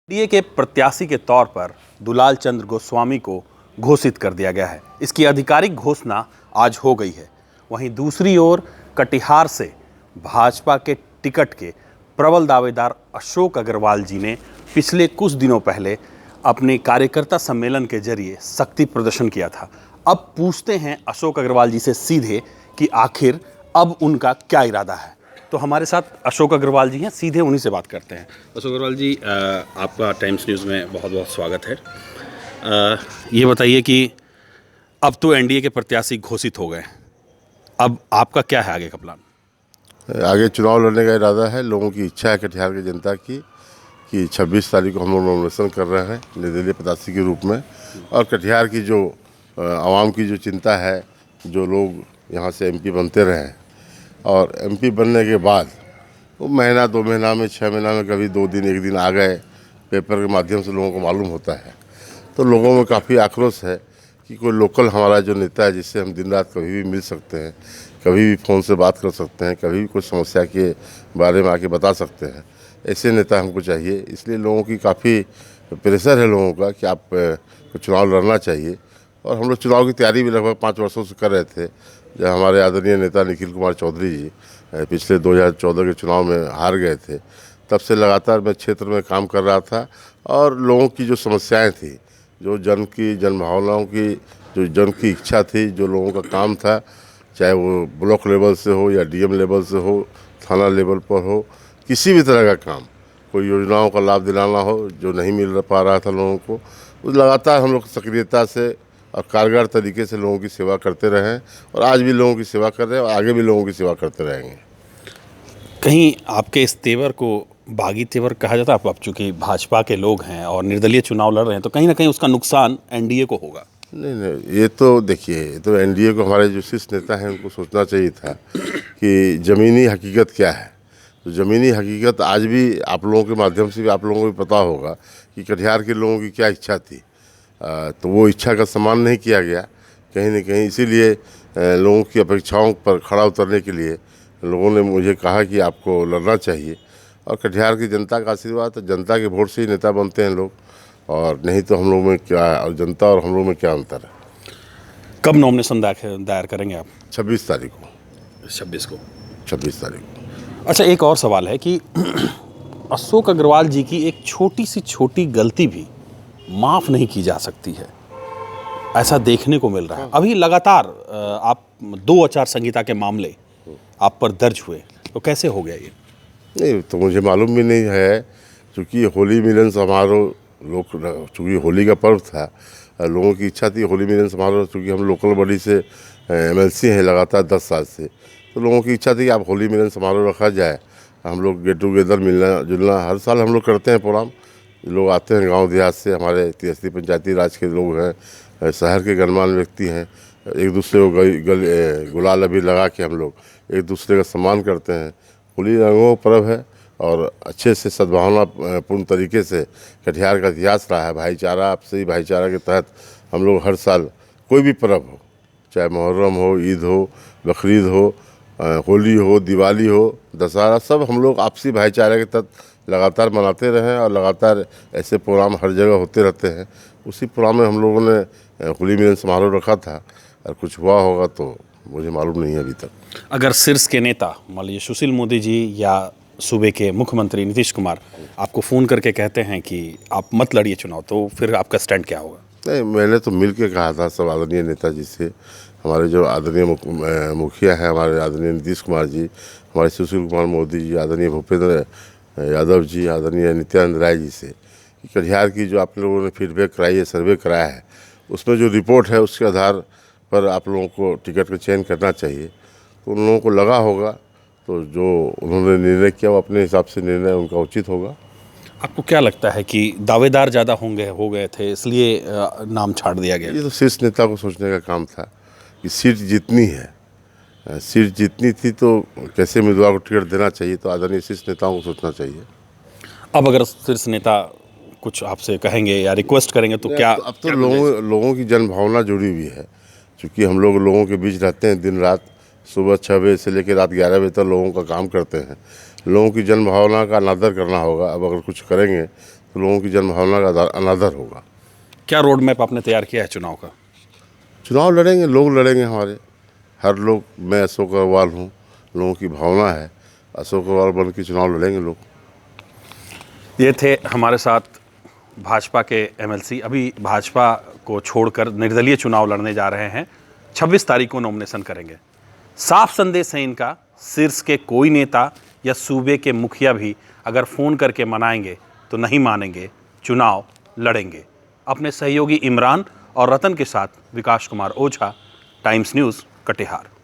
NDA के प्रत्याशी के तौर पर दुलाल चंद्र गोस्वामी को घोषित कर दिया गया है। इसकी आधिकारिक घोषणा आज हो गई है। वहीं दूसरी ओर कटिहार से भाजपा के टिकट के प्रबल दावेदार अशोक अग्रवाल जी ने पिछले कुछ दिनों पहले अपने कार्यकर्ता सम्मेलन के जरिए शक्ति प्रदर्शन किया था। अब पूछते हैं अशोक अग्रवाल जी से सीधे कि आखिर अब उनका क्या इरादा है। तो हमारे साथ अशोक अग्रवाल जी हैं, सीधे उन्हीं से बात करते हैं। अशोक अग्रवाल जी, आपका टाइम्स न्यूज़ में बहुत बहुत स्वागत है। ये बताइए कि अब तो एनडीए के प्रत्याशी घोषित हो गए, अब आपका क्या है आगे का प्लान? आगे चुनाव लड़ने का इरादा है। लोगों की इच्छा है कटिहार की जनता की कि 26 तारीख को हम लोग नॉमिनेशन कर रहे हैं निर्दलीय प्रत्याशी के रूप में। और कटिहार की जो आवाम की जो चिंता है, जो लोग यहाँ से एमपी बनते रहे और एमपी बनने के बाद वो महीना 2 महीना में 6 महीना में कभी 2 दिन 1 दिन आ गए, पेपर के माध्यम से लोगों को मालूम होता है। तो लोगों में काफ़ी आक्रोश है कि कोई लोकल हमारा जो नेता है जिससे हम दिन रात कभी भी मिल सकते हैं, कभी भी फ़ोन से बात कर सकते हैं, कभी भी कुछ समस्या के बारे में आके बता सकते हैं, ऐसे नेता हमको चाहिए। इसलिए लोगों की काफ़ी प्रेशर है लोगों का कि आप को चुनाव लड़ना चाहिए। और हम लोग चुनाव की तैयारी भी लगभग 5 वर्षों से कर रहे थे। जब हमारे आदरणीय नेता निखिल कुमार चौधरी जी पिछले 2014 के चुनाव में हार गए थे, तब से लगातार मैं क्षेत्र में काम कर रहा था और लोगों की जो समस्याएं थी, जो जन भावनाओं की, जो जन की इच्छा थी, जो लोगों का काम था, चाहे वो ब्लॉक लेवल से हो या डीएम लेवल से हो, थाना लेवल पर हो, किसी भी तरह का काम, कोई योजनाओं का लाभ दिलाना हो जो नहीं मिल पा रहा था लोगों को, उस लगातार हम लोग सक्रियता से और कारगर तरीके से लोगों की सेवा करते रहे हैं और आज भी लोगों की सेवा कर रहे हैं और आगे भी लोगों की सेवा करते रहेंगे। कहीं आपके इस तेवर को बागी तेवर कहा जाता है? आप चूँकि भाजपा के लोग हैं और निर्दलीय चुनाव लड़ रहे हैं, तो कहीं ना कहीं उसका नुकसान एनडीए को होगा। नहीं, ये तो देखिए, ये तो एनडीए को हमारे जो शीर्ष नेता हैं उनको सोचना चाहिए था कि ज़मीनी हकीकत क्या है। तो ज़मीनी हकीकत आज भी आप लोगों के माध्यम से भी आप लोगों को भी पता होगा कि कटिहार के लोगों की क्या इच्छा थी। तो वो इच्छा का सम्मान नहीं किया गया कहीं न कहीं। इसीलिए लोगों की अपेक्षाओं पर खड़ा उतरने के लिए लोगों ने मुझे कहा कि आपको लड़ना चाहिए। और कटिहार की जनता का आशीर्वाद, तो जनता के वोट से ही नेता बनते हैं लोग, और नहीं तो हम लोग में क्या, और जनता और हम लोग में क्या अंतर है। कब नॉमिनेशन दायर करेंगे आप? 26 तारीख को। 26 को। 26 तारीख को। अच्छा, एक और सवाल है कि अशोक अग्रवाल जी की एक छोटी सी छोटी गलती भी माफ़ नहीं की जा सकती है, ऐसा देखने को मिल रहा है। अभी लगातार आप 2 आचार संहिता के मामले आप पर दर्ज हुए, तो कैसे हो गया ये? नहीं, तो मुझे मालूम भी नहीं है, क्योंकि होली मिलन समारोह चूँकि होली का पर्व था, लोगों की इच्छा थी होली मिलन समारोह, चूँकि हम लोकल बॉडी से एमएलसी हैं लगातार 10 साल से, तो लोगों की इच्छा थी कि आप होली मिलन समारोह रखा जाए, हम लोग गेट टुगेदर मिलना जुलना हर साल हम लोग करते हैं प्रोग्राम। लोग आते हैं गांव देहात से, हमारे 83 पंचायती राज के लोग हैं, शहर के गणमान्य व्यक्ति हैं, एक दूसरे को गुलाल अभी लगा के हम लोग एक दूसरे का सम्मान करते हैं। होली रंगों का पर्व है और अच्छे से सद्भावना पूर्ण तरीके से कटिहार का इतिहास रहा है। भाईचारा, आपसी भाईचारा के तहत हम लोग हर साल कोई भी पर्व हो, चाहे मुहर्रम हो, ईद हो, बकरीद हो, होली हो, दिवाली हो, दशहरा, सब हम लोग आपसी भाईचारे के तहत लगातार मनाते रहें और लगातार ऐसे प्रोग्राम हर जगह होते रहते हैं। उसी प्रोग्राम में हम लोगों ने होली मिलन समारोह रखा था, और कुछ हुआ होगा तो मुझे मालूम नहीं है अभी तक। अगर शीर्ष के नेता मान लीजिए सुशील मोदी जी या सूबे के मुख्यमंत्री नीतीश कुमार आपको फ़ोन करके कहते हैं कि आप मत लड़िए चुनाव, तो फिर आपका स्टैंड क्या होगा? नहीं, मैंने तो मिल के कहा था सब आदरणीय नेताजी से। हमारे जो आदरणीय मुखिया हैं, हमारे आदरणीय नीतीश कुमार जी, हमारे सुशील कुमार मोदी जी, आदरणीय भूपेंद्र यादव जी, आदरणीय नित्यानंद राय जी से, कि कटिहार की जो आप लोगों ने फीडबैक कराई है, सर्वे कराया है, उसमें जो रिपोर्ट है उसके आधार पर आप लोगों को टिकट का चयन करना चाहिए। तो उन लोगों को लगा होगा, तो जो उन्होंने निर्णय किया वो अपने हिसाब से निर्णय उनका उचित होगा। आपको क्या लगता है कि दावेदार ज़्यादा हो गए थे इसलिए नाम छाड़ दिया गया? ये तो शीर्ष नेता को सोचने का काम था कि सीट जितनी है, सीट जितनी थी तो कैसे उम्मीदवार को टिकट देना चाहिए, तो आदरणीय शीर्ष नेताओं को सोचना चाहिए। अब अगर शीर्ष नेता कुछ आपसे कहेंगे या रिक्वेस्ट करेंगे तो क्या? अब तो लोगों की जनभावना जुड़ी हुई है, क्योंकि हम लोग लोगों के बीच रहते हैं दिन रात, सुबह 6 बजे से लेकर रात 11 बजे तक लोगों का काम करते हैं। लोगों की जनभावना का अनादर करना होगा। अब अगर कुछ करेंगे तो लोगों की जनभावना का अनादर होगा। क्या रोड मैप आपने तैयार किया है चुनाव का? चुनाव लड़ेंगे, लोग लड़ेंगे हमारे, हर लोग। मैं अशोक अग्रवाल हूँ, लोगों की भावना है, अशोक अग्रवाल बन के चुनाव लड़ेंगे लोग। ये थे हमारे साथ भाजपा के एमएलसी, अभी भाजपा को छोड़कर निर्दलीय चुनाव लड़ने जा रहे हैं। 26 तारीख को नॉमिनेशन करेंगे। साफ संदेश है इनका, शीर्ष के कोई नेता या सूबे के मुखिया भी अगर फ़ोन करके मनाएंगे तो नहीं मानेंगे, चुनाव लड़ेंगे। अपने सहयोगी इमरान और रतन के साथ विकास कुमार ओझा, टाइम्स न्यूज़, कटिहार।